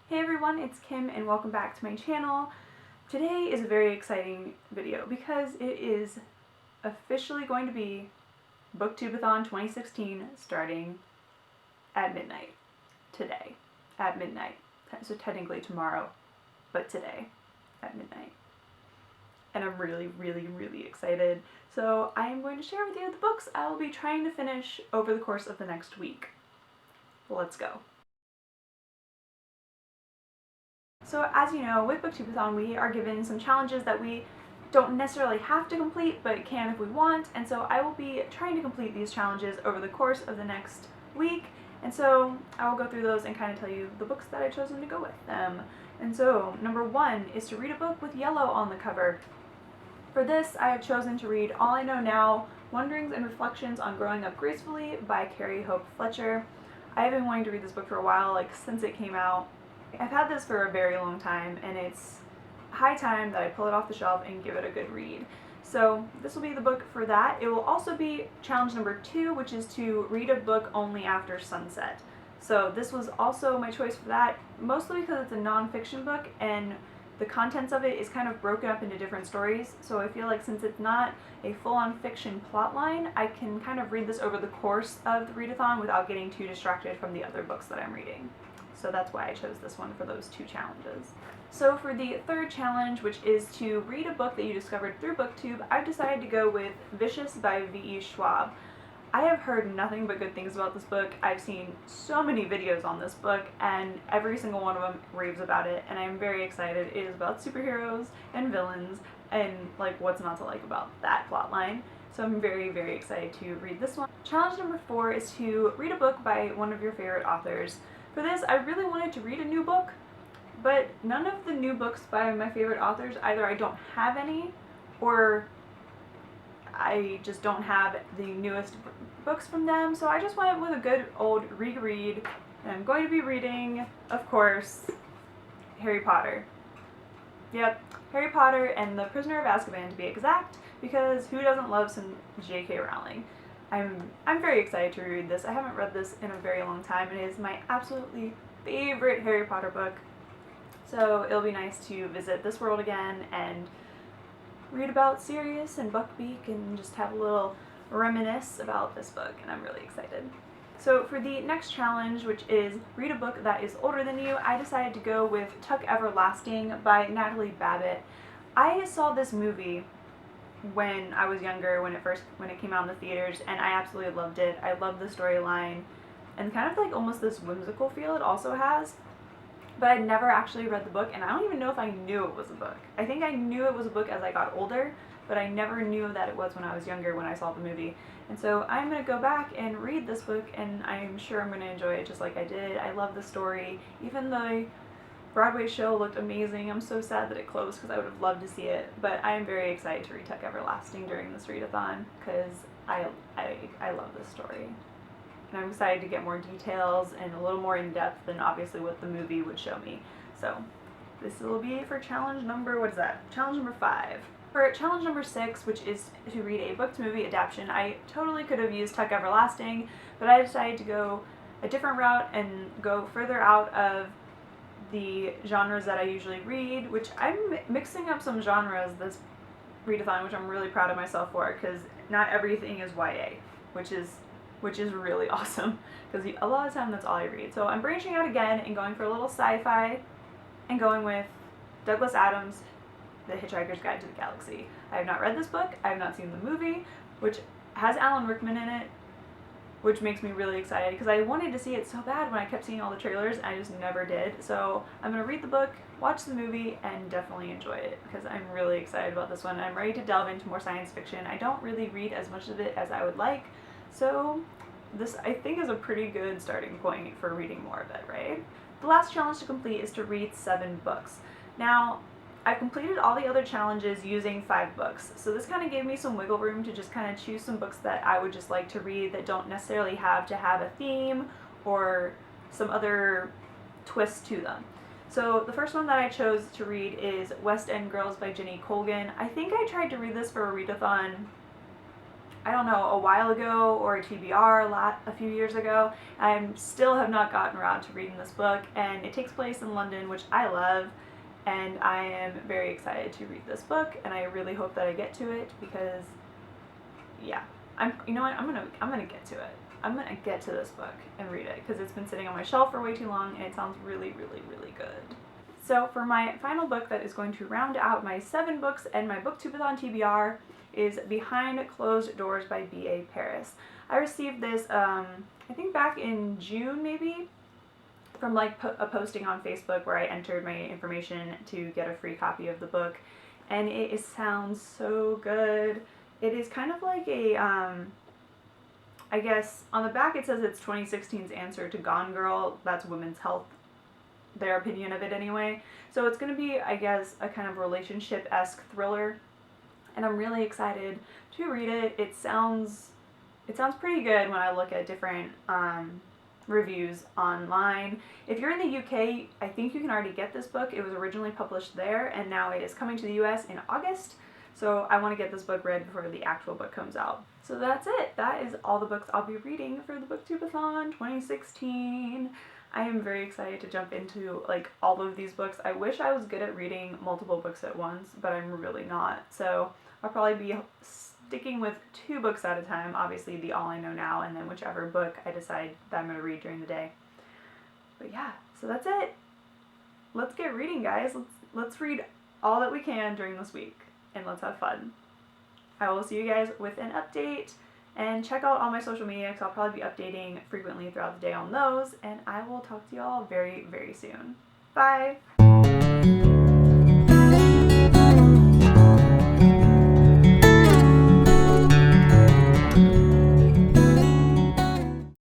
Hey everyone, it's Kim and welcome back to my channel. Today is a very exciting video because it is officially going to be Booktube-A-Thon 2016 starting at midnight. Today. At midnight. So technically tomorrow, but today at midnight. And I'm really excited. So I am going to share with you the books I will be trying to finish over the course of the next week. Let's go. So as you know, with Booktube-A-Thon we are given some challenges that we don't necessarily have to complete, but can if we want, and so I will be trying to complete these challenges over the course of the next week, and so I will go through those and kind of tell you the books that I've chosen to go with them. And so, number 1 is to read a book with yellow on the cover. For this, I have chosen to read All I Know Now, Wonderings and Reflections on Growing Up Gracefully by Carrie Hope Fletcher. I have been wanting to read this book for a while, like since it came out. I've had this for a very long time, and it's high time that I pull it off the shelf and give it a good read. So this will be the book for that. It will also be challenge number 2, which is to read a book only after sunset. So this was also my choice for that, mostly because it's a nonfiction book and the contents of it is kind of broken up into different stories. So I feel like since it's not a full-on fiction plotline, I can kind of read this over the course of the readathon without getting too distracted from the other books that I'm reading. So that's why I chose this one for those 2 challenges. So for the 3rd challenge, which is to read a book that you discovered through Booktube, I've decided to go with Vicious by V.E. Schwab. I have heard nothing but good things about this book. I've seen so many videos on this book, and every single one of them raves about it, and I'm very excited. It is about superheroes and villains, and like what's not to like about that plotline. So I'm very excited to read this one. Challenge number 4 is to read a book by one of your favorite authors. For this, I really wanted to read a new book, but none of the new books by my favorite authors, either I don't have any, or I just don't have the newest books from them, so I just went with a good old reread, and I'm going to be reading, of course, Harry Potter. Yep, Harry Potter and the Prisoner of Azkaban to be exact, because who doesn't love some J.K. Rowling? I'm very excited to read this. I haven't read this in a very long time, and it is my absolutely favorite Harry Potter book. So it'll be nice to visit this world again and read about Sirius and Buckbeak and just have a little reminisce about this book, and I'm really excited. So for the next challenge, which is read a book that is older than you, I decided to go with Tuck Everlasting by Natalie Babbitt. I saw this movie when I was younger, when it came out in the theaters, and I absolutely loved it. I loved the storyline and kind of like almost this whimsical feel it also has. But I'd never actually read the book, and I don't even know if I knew it was a book. I think I knew it was a book as I got older, but I never knew that it was when I was younger when I saw the movie. And so I'm going to go back and read this book, and I'm sure I'm going to enjoy it just like I did. I love the story. Even the Broadway show looked amazing. I'm so sad that it closed because I would have loved to see it. But I am very excited to read Tuck Everlasting during this readathon because I love this story. And I'm excited to get more details and a little more in depth than obviously what the movie would show me. So this will be for challenge number, what is that? Challenge number 5. For challenge number 6, which is to read a book to movie adaptation, I totally could have used Tuck Everlasting, but I decided to go a different route and go further out of the genres that I usually read, which I'm mixing up some genres this readathon, which I'm really proud of myself for, because not everything is YA, which is really awesome, because a lot of the time that's all I read. So I'm branching out again and going for a little sci-fi and going with Douglas Adams' The Hitchhiker's Guide to the Galaxy. I have not read this book, I have not seen the movie, which has Alan Rickman in it, which makes me really excited because I wanted to see it so bad when I kept seeing all the trailers, and I just never did. So I'm going to read the book, watch the movie, and definitely enjoy it because I'm really excited about this one. I'm ready to delve into more science fiction. I don't really read as much of it as I would like, so this I think is a pretty good starting point for reading more of it, right? The last challenge to complete is to read 7 books. Now, I've completed all the other challenges using 5 books, so this kind of gave me some wiggle room to just kind of choose some books that I would just like to read that don't necessarily have to have a theme or some other twist to them. So the first one that I chose to read is West End Girls by Jenny Colgan. I think I tried to read this for a readathon I don't know, a while ago, or a TBR a few years ago. I still have not gotten around to reading this book, and it takes place in London, which I love, and I am very excited to read this book, and I really hope that I get to it, because yeah, you know what, I'm gonna get to it. I'm gonna get to this book and read it, because it's been sitting on my shelf for way too long, and it sounds really, really, really good. So for my final book that is going to round out my 7 books and my Booktube-A-Thon TBR is Behind Closed Doors by B.A. Paris. I received this, I think back in June maybe, from like a posting on Facebook where I entered my information to get a free copy of the book, and it sounds so good. It is kind of like a, I guess on the back it says it's 2016's answer to Gone Girl. That's Women's Health, their opinion of it anyway. So it's going to be, I guess, a kind of relationship-esque thriller, and I'm really excited to read it. It sounds pretty good when I look at different reviews online. If you're in the UK, I think you can already get this book. It was originally published there, and now it is coming to the US in August. So I want to get this book read before the actual book comes out. So that's it. That is all the books I'll be reading for the Booktube-A-Thon 2016. I am very excited to jump into like all of these books. I wish I was good at reading multiple books at once, but I'm really not. So I'll probably be sticking with 2 books at a time, obviously the All I Know Now, and then whichever book I decide that I'm going to read during the day. But yeah, so that's it. Let's get reading, guys. Let's read all that we can during this week, and let's have fun. I will see you guys with an update, and check out all my social media because I'll probably be updating frequently throughout the day on those, and I will talk to you all very, very soon. Bye!